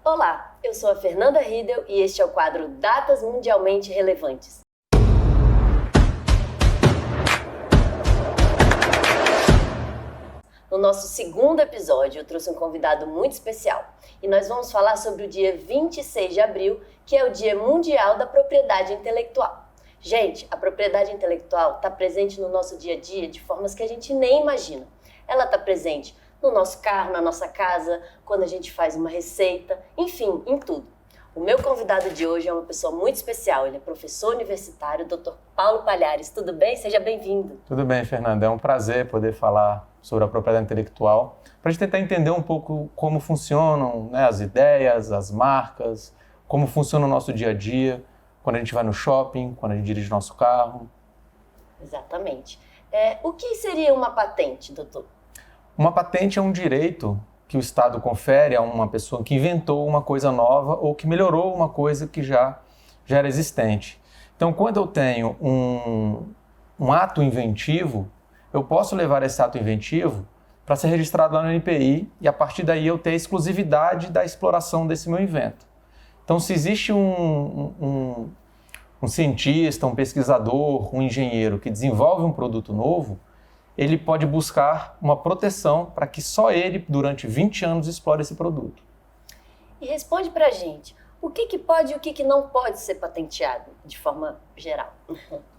Olá, eu sou a Fernanda Riedel e este é o quadro Datas Mundialmente Relevantes. No nosso segundo episódio, eu trouxe um convidado muito especial e nós vamos falar sobre o dia 26 de abril, que é o Dia Mundial da Propriedade Intelectual. Gente, a propriedade intelectual está presente no nosso dia a dia de formas que a gente nem imagina. Ela está presente no nosso carro, na nossa casa, quando a gente faz uma receita, enfim, em tudo. O meu convidado de hoje é uma pessoa muito especial. Ele é professor universitário, Dr. Paulo Palhares. Tudo bem? Seja bem-vindo. Tudo bem, Fernanda. É um prazer poder falar sobre a propriedade intelectual, para a gente tentar entender um pouco como funcionam, né, as ideias, as marcas, como funciona o nosso dia a dia, quando a gente vai no shopping, quando a gente dirige nosso carro. Exatamente. O que seria uma patente, doutor? Uma patente é um direito que o Estado confere a uma pessoa que inventou uma coisa nova ou que melhorou uma coisa que já era existente. Então, quando eu tenho um ato inventivo, eu posso levar esse ato inventivo para ser registrado lá no NPI e, a partir daí, eu ter a exclusividade da exploração desse meu invento. Então, se existe um cientista, um pesquisador, um engenheiro que desenvolve um produto novo, ele pode buscar uma proteção para que só ele, durante 20 anos, explore esse produto. E responde para a gente, o que pode e o que não pode ser patenteado, de forma geral?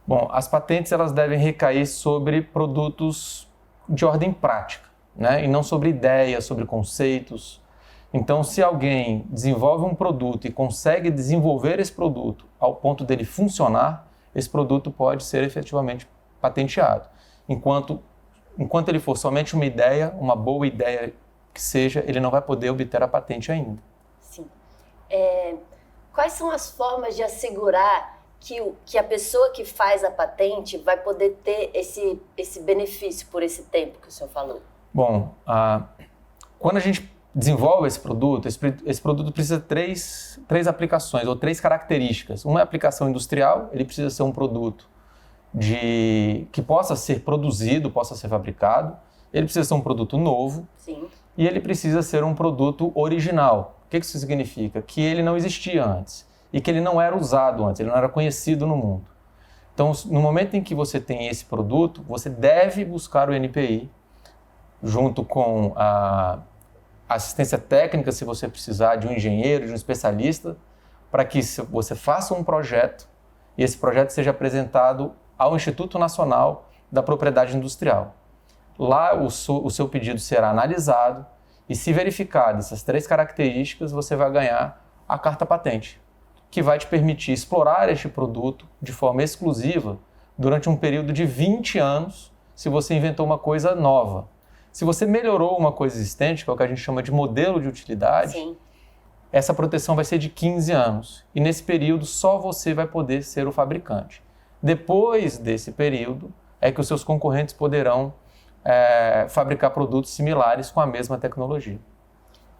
Bom, as patentes elas devem recair sobre produtos de ordem prática, né? E não sobre ideias, sobre conceitos. Então, se alguém desenvolve um produto e consegue desenvolver esse produto ao ponto dele funcionar, esse produto pode ser efetivamente patenteado. Enquanto ele for somente uma ideia, uma boa ideia que seja, ele não vai poder obter a patente ainda. Sim. Quais são as formas de assegurar que a pessoa que faz a patente vai poder ter esse benefício por esse tempo que o senhor falou? Bom, quando a gente desenvolve esse produto precisa de três aplicações ou três características. Uma é a aplicação industrial, ele precisa ser um produto que possa ser produzido, possa ser fabricado. Ele precisa ser um produto novo. Sim. E ele precisa ser um produto original. O que isso significa? Que ele não existia antes e que ele não era usado antes, ele não era conhecido no mundo. Então, no momento em que você tem esse produto, você deve buscar o NPI, junto com a assistência técnica, se você precisar de um engenheiro, de um especialista, para que você faça um projeto e esse projeto seja apresentado ao Instituto Nacional da Propriedade Industrial. Lá o seu pedido será analisado e, se verificadas essas três características, você vai ganhar a carta patente, que vai te permitir explorar este produto de forma exclusiva durante um período de 20 anos, se você inventou uma coisa nova. Se você melhorou uma coisa existente, que é o que a gente chama de modelo de utilidade, sim, essa proteção vai ser de 15 anos. E nesse período só você vai poder ser o fabricante. Depois desse período é que os seus concorrentes poderão fabricar produtos similares com a mesma tecnologia.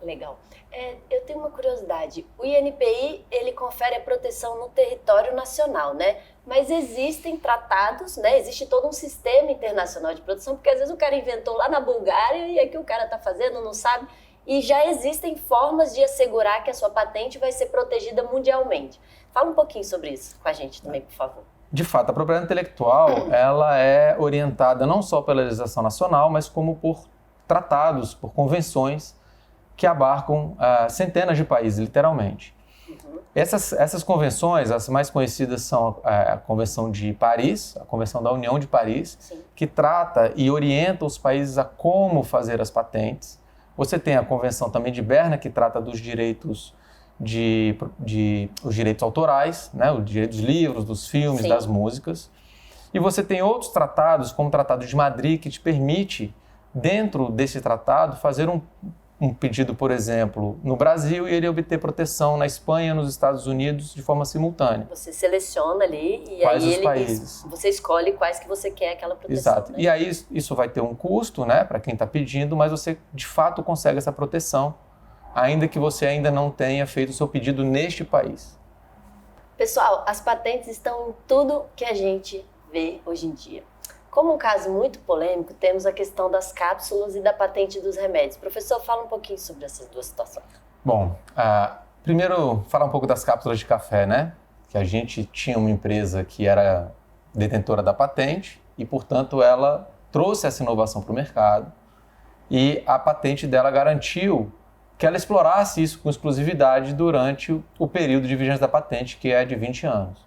Legal. Eu tenho uma curiosidade. O INPI, ele confere a proteção no território nacional, né? Mas existem tratados, né? Existe todo um sistema internacional de proteção, porque às vezes o cara inventou lá na Bulgária e aqui o cara está fazendo, não sabe. E já existem formas de assegurar que a sua patente vai ser protegida mundialmente. Fala um pouquinho sobre isso com a gente também, por favor. De fato, a propriedade intelectual ela é orientada não só pela legislação nacional, mas como por tratados, por convenções que abarcam centenas de países, literalmente. Uhum. Essas convenções, as mais conhecidas são a Convenção de Paris, a Convenção da União de Paris, sim, que trata e orienta os países a como fazer as patentes. Você tem a Convenção também de Berna, que trata dos direitos os direitos autorais, né, o direito dos livros, dos filmes, sim, das músicas. E você tem outros tratados, como o Tratado de Madrid, que te permite, dentro desse tratado, fazer um pedido, por exemplo, no Brasil e ele obter proteção na Espanha, nos Estados Unidos, de forma simultânea. Você seleciona ali e quais aí países. Você escolhe quais que você quer aquela proteção. Exato. Né? E aí isso vai ter um custo, né, para quem está pedindo, mas você de fato consegue essa proteção, ainda que você ainda não tenha feito o seu pedido neste país. Pessoal, as patentes estão em tudo que a gente vê hoje em dia. Como um caso muito polêmico, temos a questão das cápsulas e da patente dos remédios. Professor, fala um pouquinho sobre essas duas situações. Bom, primeiro falar um pouco das cápsulas de café, né? Que a gente tinha uma empresa que era detentora da patente e, portanto, ela trouxe essa inovação para o mercado e a patente dela garantiu que ela explorasse isso com exclusividade durante o período de vigência da patente, que é de 20 anos.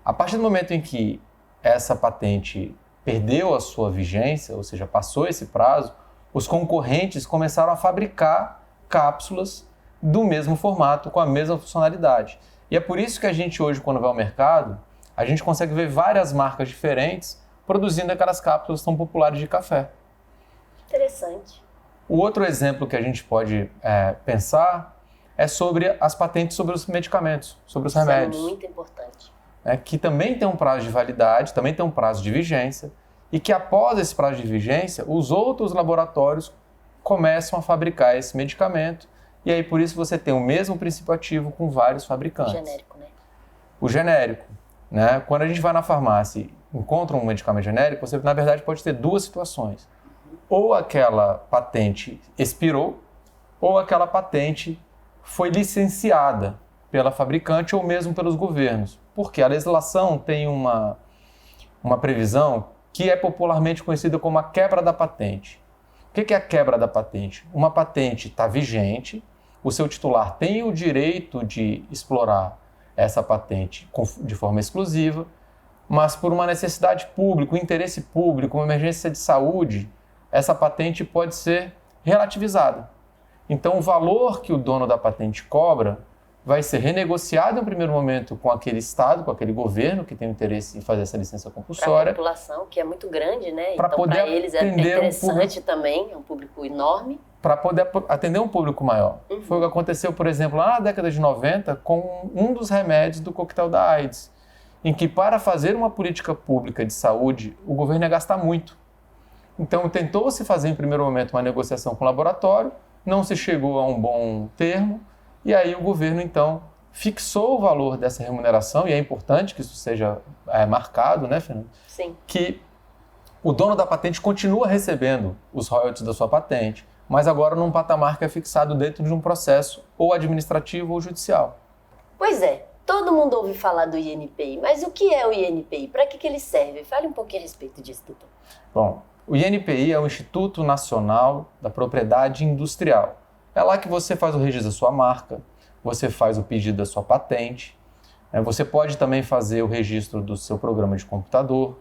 A partir do momento em que essa patente perdeu a sua vigência, ou seja, passou esse prazo, os concorrentes começaram a fabricar cápsulas do mesmo formato, com a mesma funcionalidade. E é por isso que a gente hoje, quando vai ao mercado, a gente consegue ver várias marcas diferentes produzindo aquelas cápsulas tão populares de café. Interessante. O outro exemplo que a gente pode pensar é sobre as patentes sobre os medicamentos, sobre os remédios. Isso é muito importante. Que também tem um prazo de validade, também tem um prazo de vigência, e que após esse prazo de vigência, os outros laboratórios começam a fabricar esse medicamento, e aí por isso você tem o mesmo princípio ativo com vários fabricantes. O genérico, né? O genérico, né? Quando a gente vai na farmácia e encontra um medicamento genérico, você na verdade pode ter duas situações. Ou aquela patente expirou, ou aquela patente foi licenciada pela fabricante ou mesmo pelos governos. Porque a legislação tem uma previsão que é popularmente conhecida como a quebra da patente. O que é a quebra da patente? Uma patente está vigente, o seu titular tem o direito de explorar essa patente de forma exclusiva, mas por uma necessidade pública, um interesse público, uma emergência de saúde, essa patente pode ser relativizada. Então, o valor que o dono da patente cobra vai ser renegociado em um primeiro momento com aquele estado, com aquele governo que tem o interesse em fazer essa licença compulsória. Para a população, que é muito grande, né? Para então, poder para eles é interessante também, é um público enorme. Para poder atender um público maior. Uhum. Foi o que aconteceu, por exemplo, lá na década de 90, com um dos remédios do coquetel da AIDS, em que para fazer uma política pública de saúde, o governo ia gastar muito. Então, tentou-se fazer em primeiro momento uma negociação com o laboratório, não se chegou a um bom termo, e aí o governo, então, fixou o valor dessa remuneração, e é importante que isso seja marcado, né, Fernando? Sim. Que o dono da patente continua recebendo os royalties da sua patente, mas agora num patamar que é fixado dentro de um processo ou administrativo ou judicial. Pois é, todo mundo ouve falar do INPI, mas o que é o INPI? Para que ele serve? Fale um pouquinho a respeito disso, doutor. Bom, o INPI é o Instituto Nacional da Propriedade Industrial. É lá que você faz o registro da sua marca, você faz o pedido da sua patente, você pode também fazer o registro do seu programa de computador,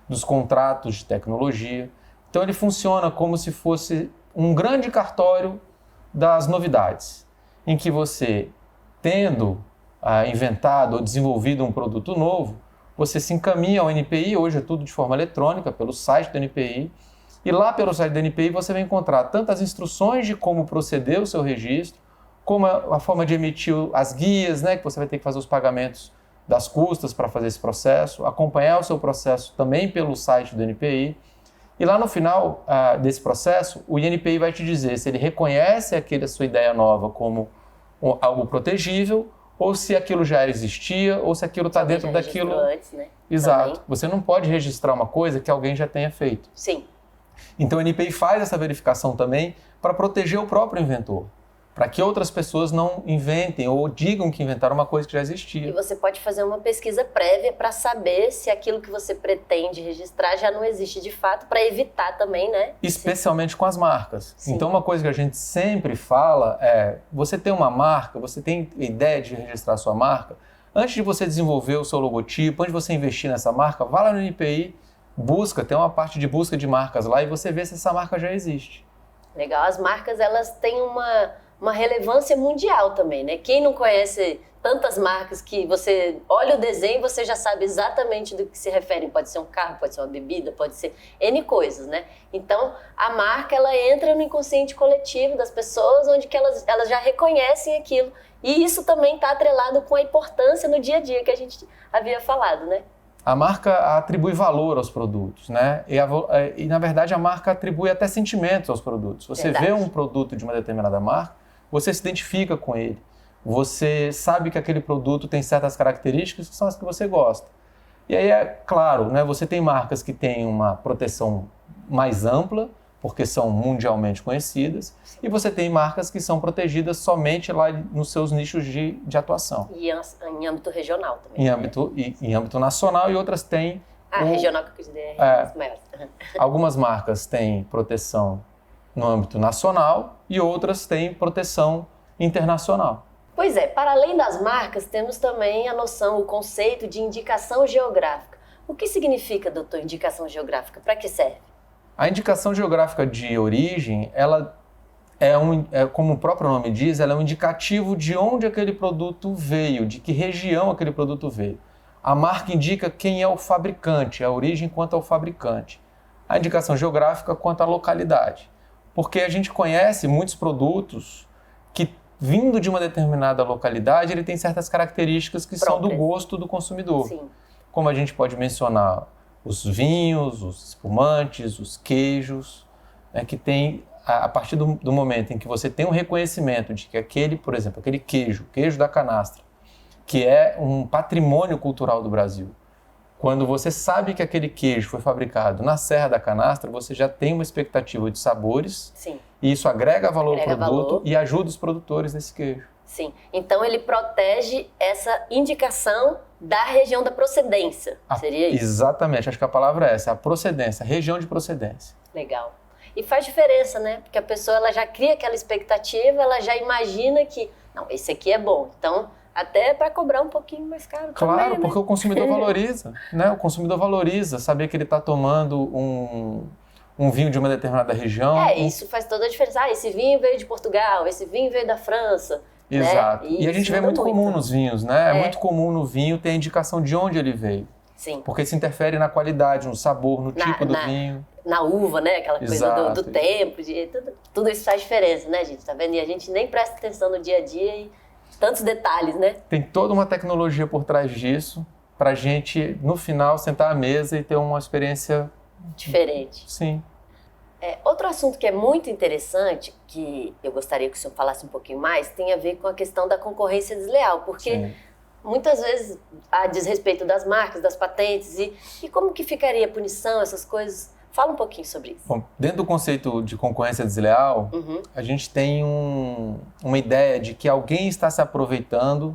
dos contratos de tecnologia. Então ele funciona como se fosse um grande cartório das novidades, em que você, tendo inventado ou desenvolvido um produto novo, você se encaminha ao NPI, hoje é tudo de forma eletrônica, pelo site do NPI, e lá pelo site do NPI você vai encontrar tanto as instruções de como proceder o seu registro, como a forma de emitir as guias, né, que você vai ter que fazer os pagamentos das custas para fazer esse processo, acompanhar o seu processo também pelo site do NPI. E lá no final desse processo, o INPI vai te dizer se ele reconhece a sua ideia nova como algo protegível, ou se aquilo já existia, ou se aquilo está dentro daquilo. Antes, né? Exato. Também. Você não pode registrar uma coisa que alguém já tenha feito. Sim. Então o INPI faz essa verificação também para proteger o próprio inventor, para que outras pessoas não inventem ou digam que inventaram uma coisa que já existia. E você pode fazer uma pesquisa prévia para saber se aquilo que você pretende registrar já não existe de fato, para evitar também, né? Especialmente com as marcas. Sim. Então uma coisa que a gente sempre fala é, você tem uma marca, você tem ideia de registrar a sua marca, antes de você desenvolver o seu logotipo, antes de você investir nessa marca, vá lá no INPI, busca, tem uma parte de busca de marcas lá e você vê se essa marca já existe. Legal, as marcas elas têm uma relevância mundial também, né? Quem não conhece tantas marcas que você olha o desenho e você já sabe exatamente do que se refere. Pode ser um carro, pode ser uma bebida, pode ser N coisas, né? Então, a marca, ela entra no inconsciente coletivo das pessoas, onde que elas já reconhecem aquilo. E isso também está atrelado com a importância no dia a dia que a gente havia falado, né? A marca atribui valor aos produtos, né? E na verdade, a marca atribui até sentimentos aos produtos. Você vê um produto de uma determinada marca, você se identifica com ele. Você sabe que aquele produto tem certas características que são as que você gosta. E aí é claro, né? Você tem marcas que têm uma proteção mais ampla, porque são mundialmente conhecidas, e você tem marcas que são protegidas somente lá nos seus nichos de atuação. E em âmbito regional também. Em âmbito nacional, e outras têm... Regional que eu quis dizer é maiores. Algumas marcas têm proteção no âmbito nacional e outras têm proteção internacional. Pois é, para além das marcas, temos também a noção, o conceito de indicação geográfica. O que significa, doutor, indicação geográfica? Para que serve? A indicação geográfica de origem, ela como o próprio nome diz, ela é um indicativo de onde aquele produto veio, de que região aquele produto veio. A marca indica quem é o fabricante, a origem quanto ao fabricante. A indicação geográfica quanto à localidade. Porque a gente conhece muitos produtos que, vindo de uma determinada localidade, ele tem certas características que são do gosto do consumidor. Sim. Como a gente pode mencionar os vinhos, os espumantes, os queijos, que tem, a partir do momento em que você tem um reconhecimento de que aquele, por exemplo, aquele queijo da canastra, que é um patrimônio cultural do Brasil. Quando você sabe que aquele queijo foi fabricado na Serra da Canastra, você já tem uma expectativa de sabores. Sim. E isso agrega valor ao produto e ajuda os produtores desse queijo. Sim. Então ele protege essa indicação da região da procedência. Seria isso? Exatamente. Acho que a palavra é essa, a procedência, a região de procedência. Legal. E faz diferença, né? Porque a pessoa ela já cria aquela expectativa, ela já imagina que, não, esse aqui é bom. Então, até para cobrar um pouquinho mais caro. Claro, também, né? porque o consumidor valoriza, né? O consumidor valoriza saber que ele está tomando um vinho de uma determinada região. Isso faz toda a diferença. Esse vinho veio de Portugal, esse vinho veio da França. Exato. Né? E a gente vê muito comum nos vinhos, né? É muito comum no vinho ter a indicação de onde ele veio. Sim. Porque isso interfere na qualidade, no sabor, no tipo do vinho. Na uva, né? Aquela coisa Exato. do tempo. Tudo isso faz diferença, né, gente? Tá vendo? E a gente nem presta atenção no dia a dia e tantos detalhes, né? Tem toda uma tecnologia por trás disso pra gente, no final, sentar à mesa e ter uma experiência diferente. Sim. Outro assunto que é muito interessante, que eu gostaria que o senhor falasse um pouquinho mais, tem a ver com a questão da concorrência desleal, porque Sim. muitas vezes há desrespeito das marcas, das patentes, e como que ficaria a punição, essas coisas? Fala um pouquinho sobre isso. Bom, dentro do conceito de concorrência desleal, a gente tem uma ideia de que alguém está se aproveitando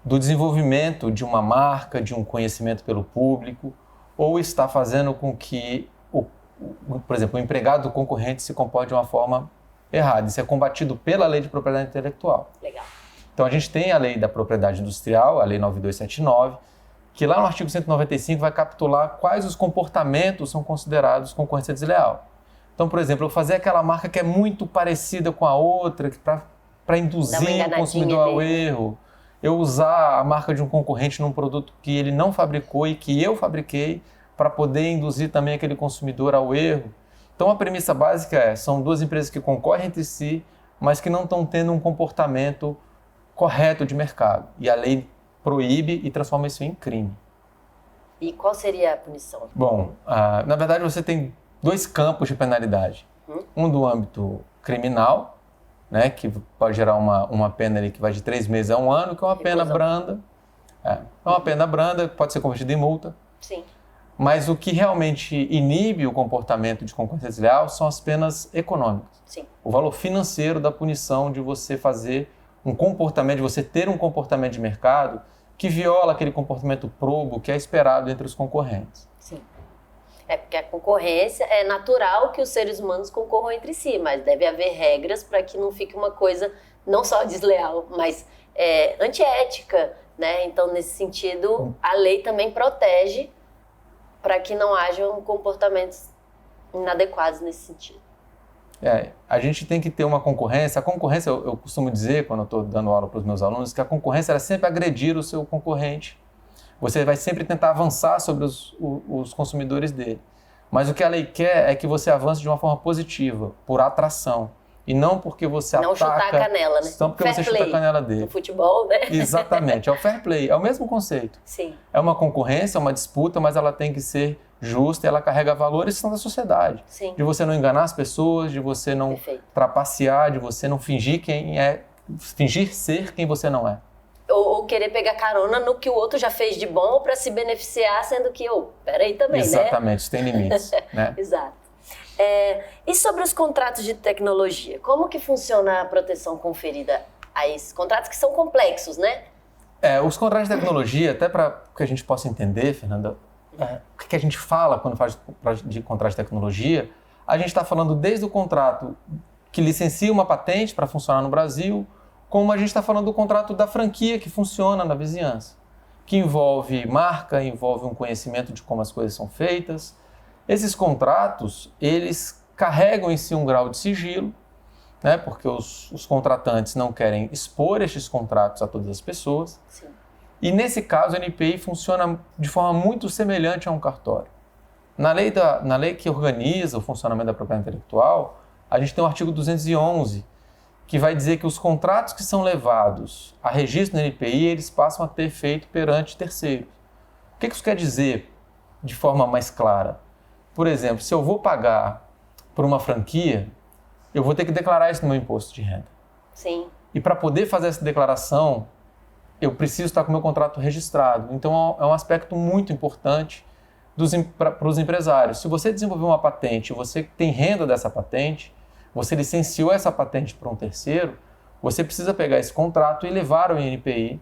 do desenvolvimento de uma marca, de um conhecimento pelo público, ou está fazendo com que, por exemplo, o empregado do concorrente se comporte de uma forma errada. Isso é combatido pela Lei de Propriedade Intelectual. Legal. Então a gente tem a Lei da Propriedade Industrial, a Lei 9279, que lá no artigo 195 vai capitular quais os comportamentos são considerados concorrência desleal. Então, por exemplo, eu fazer aquela marca que é muito parecida com a outra, para induzir o consumidor ao erro. Eu usar a marca de um concorrente num produto que ele não fabricou e que eu fabriquei para poder induzir também aquele consumidor ao erro. Então, a premissa básica são duas empresas que concorrem entre si, mas que não estão tendo um comportamento correto de mercado. E a lei proíbe e transforma isso em crime. E qual seria a punição? Bom, na verdade você tem dois campos de penalidade. Um do âmbito criminal, né, que pode gerar uma pena ali que vai de 3 meses a 1 ano, que é uma pena branda. É uma pena branda, pode ser convertida em multa. Sim. Mas o que realmente inibe o comportamento de concorrência desleal são as penas econômicas. Sim. O valor financeiro da punição de você fazer um comportamento, de você ter um comportamento de mercado que viola aquele comportamento probo que é esperado entre os concorrentes. Sim. Porque a concorrência é natural que os seres humanos concorram entre si, mas deve haver regras para que não fique uma coisa não só desleal, mas antiética, né? Então, nesse sentido, a lei também protege para que não hajam comportamentos inadequados nesse sentido. A gente tem que ter uma concorrência. A concorrência, eu costumo dizer, quando eu estou dando aula para os meus alunos, que a concorrência é sempre agredir o seu concorrente. Você vai sempre tentar avançar sobre os consumidores dele. Mas o que a lei quer é que você avance de uma forma positiva, por atração. E não porque você não ataca... Não chutar a canela, né? Não porque fair você play. chuta a canela dele. No futebol, né? Exatamente. É o fair play. É o mesmo conceito. Sim. É uma concorrência, é uma disputa, mas ela tem que ser justa e ela carrega valores que são da sociedade. Sim. De você não enganar as pessoas, de você não trapacear, de você não fingir fingir ser quem você não é. Ou querer pegar carona no que o outro já fez de bom para se beneficiar, sendo que, peraí também, Exatamente, isso tem limites. Né? Exato. E sobre os contratos de tecnologia? Como que funciona a proteção conferida a esses contratos que são complexos, né? Os contratos de tecnologia, até para que a gente possa entender, Fernanda, o que a gente fala quando fala de contrato de tecnologia, a gente está falando desde o contrato que licencia uma patente para funcionar no Brasil, como a gente está falando do contrato da franquia que funciona na vizinhança, que envolve marca, envolve um conhecimento de como as coisas são feitas. Esses contratos, eles carregam em si um grau de sigilo, né, porque os contratantes não querem expor estes contratos a todas as pessoas. Sim. E nesse caso, a NPI funciona de forma muito semelhante a um cartório. Na lei que organiza o funcionamento da propriedade intelectual, a gente tem o artigo 211, que vai dizer que os contratos que são levados a registro na NPI, eles passam a ter efeito perante terceiros. O que isso quer dizer de forma mais clara? Por exemplo, se eu vou pagar por uma franquia, eu vou ter que declarar isso no meu imposto de renda. Sim. E para poder fazer essa declaração, eu preciso estar com o meu contrato registrado. Então, é um aspecto muito importante para os empresários. Se você desenvolveu uma patente, você tem renda dessa patente, você licenciou essa patente para um terceiro, você precisa pegar esse contrato e levar ao INPI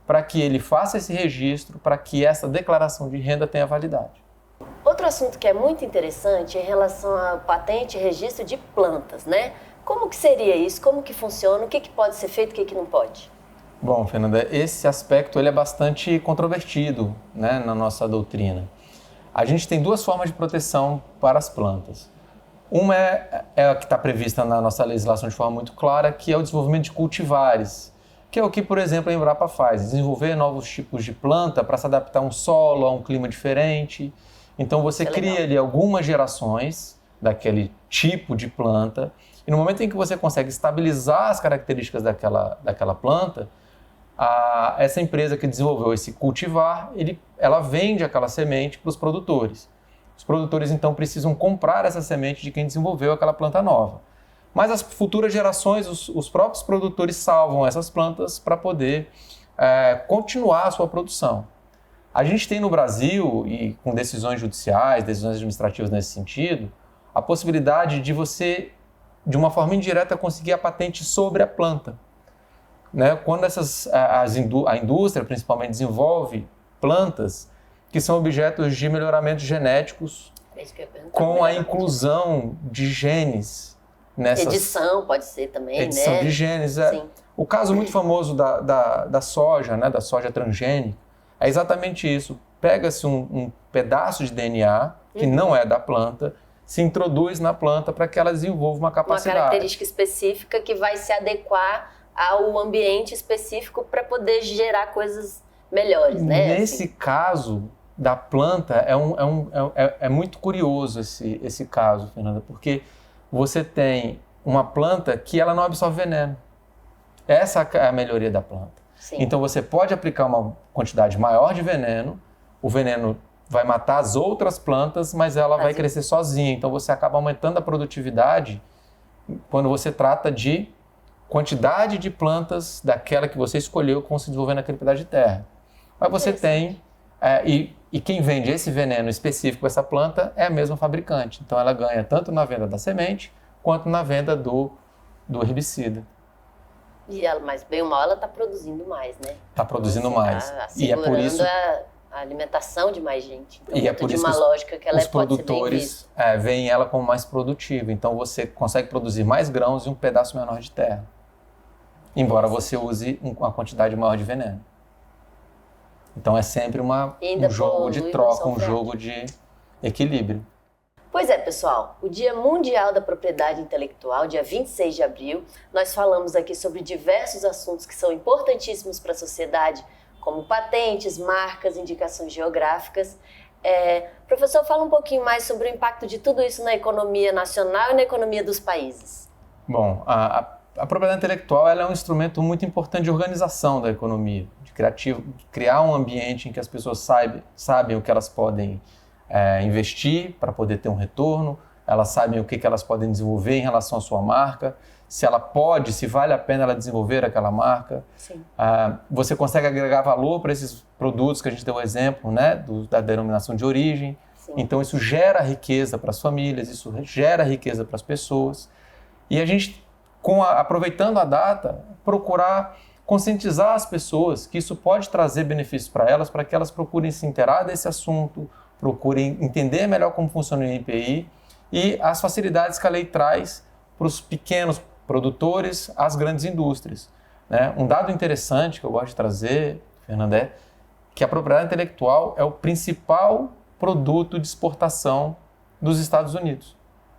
para que ele faça esse registro, para que essa declaração de renda tenha validade. Outro assunto que é muito interessante é em relação a patente e registro de plantas, né? Como que seria isso? Como que funciona? O que pode ser feito, o que não pode? Bom, Fernanda, esse aspecto ele é bastante controvertido, né, na nossa doutrina. A gente tem duas formas de proteção para as plantas. Uma é a que está prevista na nossa legislação de forma muito clara, que é o desenvolvimento de cultivares, que é o que, por exemplo, a Embrapa faz, desenvolver novos tipos de planta para se adaptar a um solo, a um clima diferente. Então você cria ali algumas gerações daquele tipo de planta, e no momento em que você consegue estabilizar as características daquela planta, essa empresa que desenvolveu esse cultivar, ela vende aquela semente para os produtores. Os produtores, então, precisam comprar essa semente de quem desenvolveu aquela planta nova. Mas as futuras gerações, os próprios produtores salvam essas plantas para poder continuar a sua produção. A gente tem no Brasil, e com decisões judiciais, decisões administrativas nesse sentido, a possibilidade de você, de uma forma indireta, conseguir a patente sobre a planta. Né? Quando a indústria, principalmente, desenvolve plantas que são objetos de melhoramentos genéticos com a inclusão de genes nessas... Edição pode ser também, edição né? de genes. Sim. O caso muito famoso da soja, né? Da soja transgênica, é exatamente isso. Pega-se um pedaço de DNA, que não é da planta, se introduz na planta para que ela desenvolva uma capacidade. Uma característica específica que vai se adequar ao ambiente específico para poder gerar coisas melhores, né? Nesse caso da planta, é muito curioso esse caso, Fernanda, porque você tem uma planta que ela não absorve veneno. Essa é a melhoria da planta. Sim. Então você pode aplicar uma quantidade maior de veneno, o veneno vai matar as outras plantas, mas ela vai crescer sozinha. Então você acaba aumentando a produtividade quando você trata de quantidade de plantas daquela que você escolheu como se desenvolver naquele pedaço de terra. Mas você tem, e quem vende esse veneno específico para essa planta é a mesma fabricante. Então ela ganha tanto na venda da semente, quanto na venda do herbicida. E ela, mas bem ou mal, ela está produzindo mais, né? Está produzindo mais. Tá E é por isso a alimentação de mais gente. Então, e é por de isso uma que lógica que ela os pode ser bem produtores vista. veem ela como mais produtiva. Então você consegue produzir mais grãos em um pedaço menor de terra. Embora você use uma quantidade maior de veneno. Então é sempre um jogo de troca, um jogo de equilíbrio. Pois é, pessoal, o Dia Mundial da Propriedade Intelectual, dia 26 de abril, nós falamos aqui sobre diversos assuntos que são importantíssimos para a sociedade, como patentes, marcas, indicações geográficas. Professor, fala um pouquinho mais sobre o impacto de tudo isso na economia nacional e na economia dos países. Bom, a propriedade intelectual ela é um instrumento muito importante de organização da economia, de criar um ambiente em que as pessoas sabem o que elas podem investir para poder ter um retorno, elas sabem o que elas podem desenvolver em relação à sua marca, se vale a pena ela desenvolver aquela marca. Sim. Você consegue agregar valor para esses produtos que a gente deu o exemplo, né, da denominação de origem. Sim. Então isso gera riqueza para as famílias, isso gera riqueza para as pessoas. E a gente, aproveitando a data, procurar conscientizar as pessoas que isso pode trazer benefícios para que elas procurem se inteirar desse assunto, procurem entender melhor como funciona o INPI e as facilidades que a lei traz para os pequenos produtores, às grandes indústrias. Né? Um dado interessante que eu gosto de trazer, Fernanda, é que a propriedade intelectual é o principal produto de exportação dos Estados Unidos,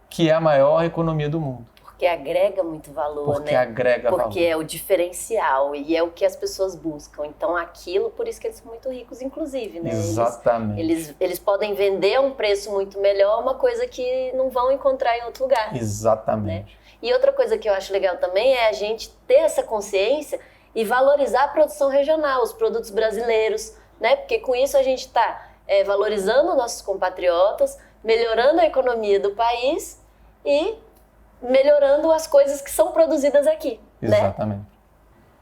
que é a maior economia do mundo. Porque agrega muito valor, Porque agrega valor. Porque é o diferencial e é o que as pessoas buscam. Então aquilo, por isso que eles são muito ricos, inclusive, né? Exatamente. Eles podem vender a um preço muito melhor uma coisa que não vão encontrar em outro lugar. Exatamente. Né? E outra coisa que eu acho legal também é a gente ter essa consciência e valorizar a produção regional, os produtos brasileiros, né? Porque com isso a gente está valorizando nossos compatriotas, melhorando a economia do país e melhorando as coisas que são produzidas aqui. Exatamente. Né?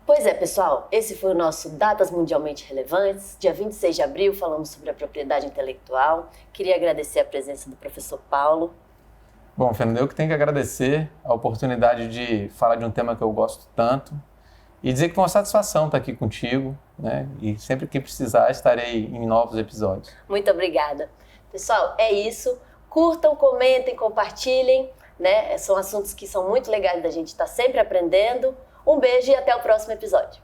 Pois é, pessoal, esse foi o nosso Datas Mundialmente Relevantes. Dia 26 de abril falamos sobre a propriedade intelectual. Queria agradecer a presença do professor Paulo. Bom, Fernanda, eu que tenho que agradecer a oportunidade de falar de um tema que eu gosto tanto e dizer que foi uma satisfação estar aqui contigo, né? E sempre que precisar estarei em novos episódios. Muito obrigada. Pessoal, é isso. Curtam, comentem, compartilhem. Né? São assuntos que são muito legais da gente estar sempre aprendendo. Um beijo e até o próximo episódio.